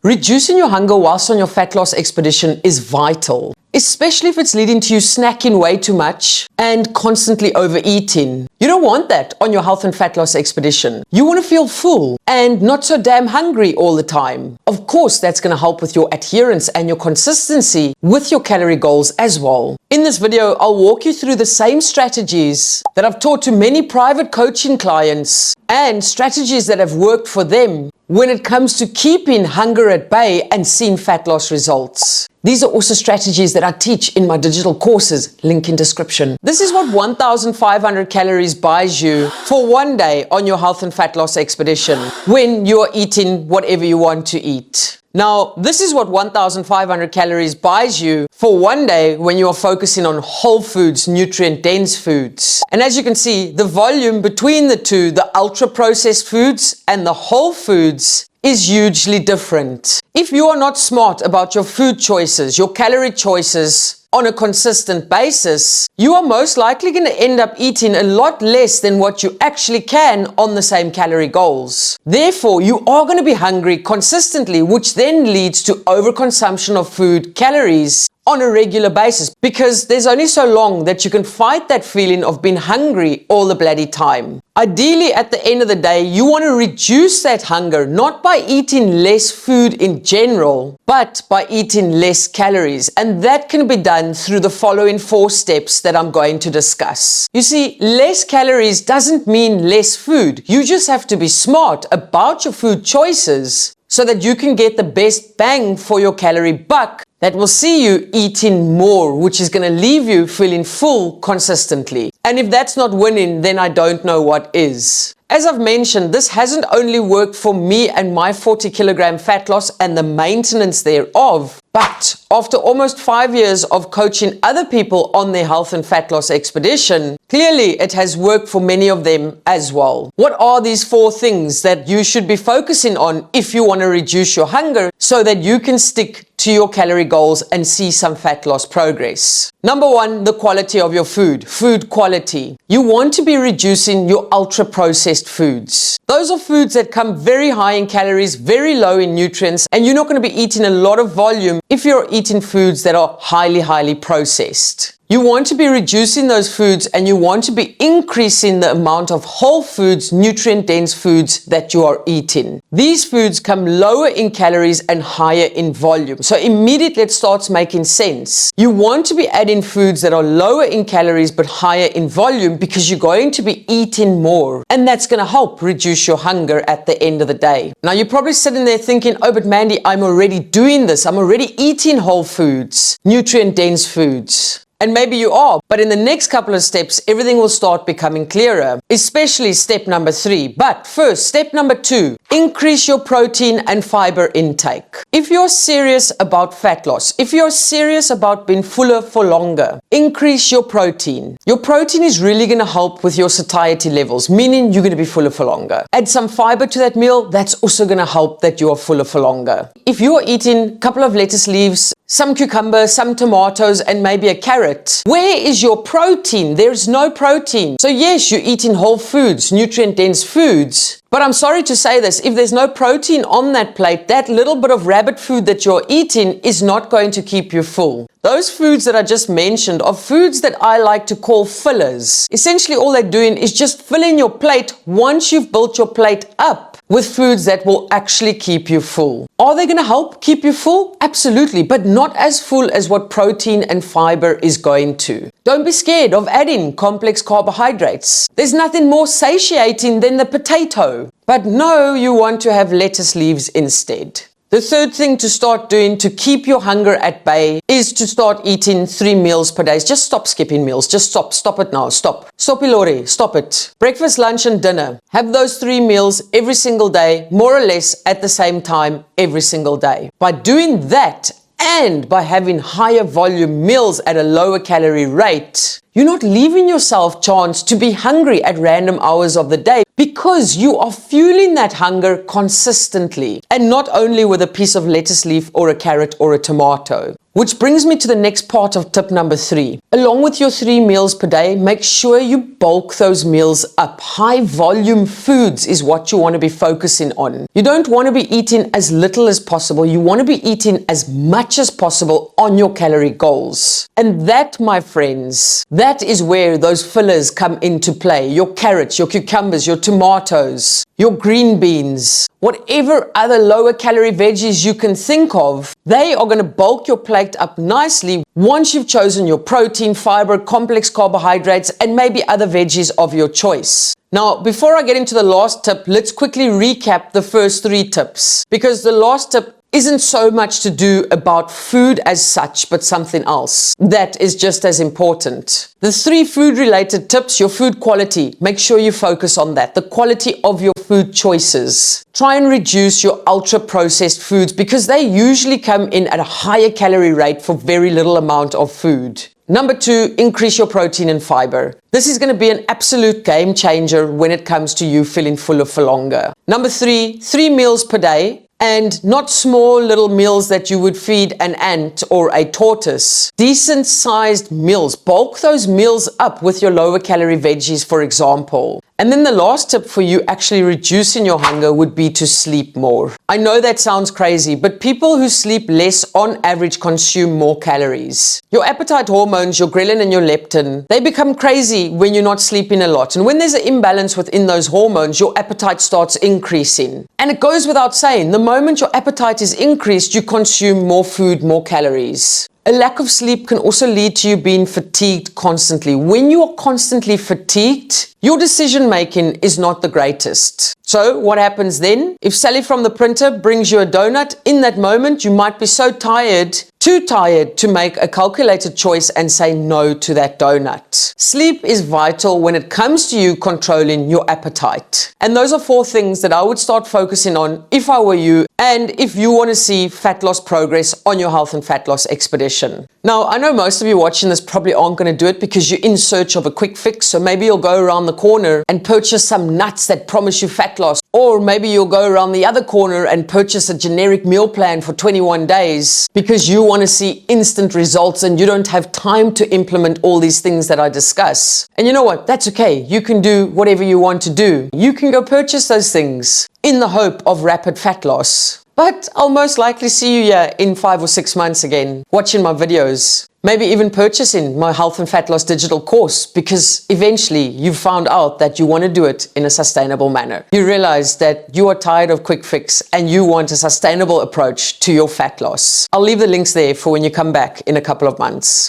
Reducing your hunger whilst on your fat loss expedition is vital, especially if it's leading to you snacking way too much and constantly overeating. You don't want that on your health and fat loss expedition. You want to feel full and not so damn hungry all the time. Of course, that's going to help with your adherence and your consistency with your calorie goals as well. In this video, I'll walk you through the same strategies that I've taught to many private coaching clients and strategies that have worked for them when it comes to keeping hunger at bay and seeing fat loss results. These are also strategies that I teach in my digital courses, link in description. This is what 1,500 calories buys you for one day on your health and fat loss expedition when you're eating whatever you want to eat. Now, this is what 1,500 calories buys you for one day when you are focusing on whole foods, nutrient-dense foods. And as you can see, the volume between the two, the ultra-processed foods and the whole foods, is hugely different. If you are not smart about your food choices, your calorie choices, on a consistent basis, you are most likely going to end up eating a lot less than what you actually can on the same calorie goals. Therefore, you are going to be hungry consistently, which then leads to overconsumption of food calories on a regular basis, because there's only so long that you can fight that feeling of being hungry all the bloody time. Ideally, at the end of the day, you want to reduce that hunger, not by eating less food in general, but by eating less calories. And that can be done through the following 4 steps that I'm going to discuss. You see, less calories doesn't mean less food. You just have to be smart about your food choices so that you can get the best bang for your calorie buck that will see you eating more, which is going to leave you feeling full consistently. And if that's not winning, then I don't know what is. As I've mentioned, this hasn't only worked for me and my 40-kilogram fat loss and the maintenance thereof, but after almost 5 years of coaching other people on their health and fat loss expedition, clearly it has worked for many of them as well. What are these 4 things that you should be focusing on if you want to reduce your hunger so that you can stick to your calorie goals and see some fat loss progress? Number 1, the quality of your food. Food quality. You want to be reducing your ultra-processed foods. Those are foods that come very high in calories, very low in nutrients, and you're not going to be eating a lot of volume if you're eating foods that are highly processed. You want to be reducing those foods and you want to be increasing the amount of whole foods, nutrient-dense foods that you are eating. These foods come lower in calories and higher in volume. So immediately it starts making sense. You want to be adding foods that are lower in calories but higher in volume because you're going to be eating more. And that's going to help reduce your hunger at the end of the day. Now you're probably sitting there thinking, oh, but Mandy, I'm already doing this. I'm already eating whole foods, nutrient-dense foods. And maybe you are, but in the next couple of steps, everything will start becoming clearer, especially step number 3. But first, step number 2, increase your protein and fiber intake. If you're serious about fat loss, if you're serious about being fuller for longer, increase your protein. Your protein is really going to help with your satiety levels, meaning you're going to be fuller for longer. Add some fiber to that meal, that's also going to help that you are fuller for longer. If you're eating a couple of lettuce leaves, some cucumbers, some tomatoes, and maybe a carrot, where is your protein? There's no protein. So yes, you're eating whole foods, nutrient-dense foods. But I'm sorry to say this, if there's no protein on that plate, that little bit of rabbit food that you're eating is not going to keep you full. Those foods that I just mentioned are foods that I like to call fillers. Essentially, all they're doing is just filling your plate once you've built your plate up with foods that will actually keep you full. Are they going to help keep you full? Absolutely, but not as full as what protein and fiber is going to. Don't be scared of adding complex carbohydrates. There's nothing more satiating than the potato. But no, you want to have lettuce leaves instead. The third thing to start doing to keep your hunger at bay is to start eating 3 meals per day. Just stop skipping meals. Just stop it now. Stop. Stop, Ilori. Stop it. Breakfast, lunch, and dinner. Have those 3 meals every single day, more or less at the same time every single day. By doing that, and by having higher volume meals at a lower calorie rate, You're not leaving yourself chance to be hungry at random hours of the day because you are fueling that hunger consistently, and not only with a piece of lettuce leaf or a carrot or a tomato. Which brings me to the next part of tip number 3. Along with your 3 meals per day, make sure you bulk those meals up. High volume foods is what you want to be focusing on. You don't want to be eating as little as possible. You want to be eating as much as possible on your calorie goals. And that, my friends, that is where those fillers come into play. Your carrots, your cucumbers, your tomatoes, your green beans, whatever other lower calorie veggies you can think of, they are going to bulk your plate up nicely once you've chosen your protein, fiber, complex carbohydrates, and maybe other veggies of your choice. Now, before I get into the last tip, let's quickly recap the first 3 tips, because the last tip isn't so much to do about food as such, but something else that is just as important. The 3 food-related tips: your food quality. Make sure you focus on that. The quality of your food choices. Try and reduce your ultra-processed foods because they usually come in at a higher calorie rate for very little amount of food. Number 2, increase your protein and fiber. This is going to be an absolute game changer when it comes to you feeling fuller for longer. Number 3, 3 meals per day. And not small little meals that you would feed an ant or a tortoise. Decent sized meals. Bulk those meals up with your lower calorie veggies, for example. And then the last tip for you actually reducing your hunger would be to sleep more. I know that sounds crazy, but people who sleep less on average consume more calories. Your appetite hormones, your ghrelin and your leptin, they become crazy when you're not sleeping a lot. And when there's an imbalance within those hormones, your appetite starts increasing. And it goes without saying, the moment your appetite is increased, you consume more food, more calories. A lack of sleep can also lead to you being fatigued constantly. When you are constantly fatigued, your decision making is not the greatest. So what happens then? If Sally from the printer brings you a donut, in that moment you might be so tired, too tired to make a calculated choice and say no to that donut. Sleep is vital when it comes to you controlling your appetite. And those are 4 things that I would start focusing on if I were you, and if you want to see fat loss progress on your health and fat loss expedition. Now, I know most of you watching this probably aren't going to do it because you're in search of a quick fix, so maybe you'll go around the corner and purchase some nuts that promise you fat loss, or maybe you'll go around the other corner and purchase a generic meal plan for 21 days because you want to see instant results and you don't have time to implement all these things that I discuss. And you know what? That's okay. You can do whatever you want to do. You can go purchase those things in the hope of rapid fat loss. But I'll most likely see you here in 5 or 6 months again, watching my videos. Maybe even purchasing my health and fat loss digital course, because eventually you found out that you want to do it in a sustainable manner. You realize that you are tired of quick fix and you want a sustainable approach to your fat loss. I'll leave the links there for when you come back in a couple of months.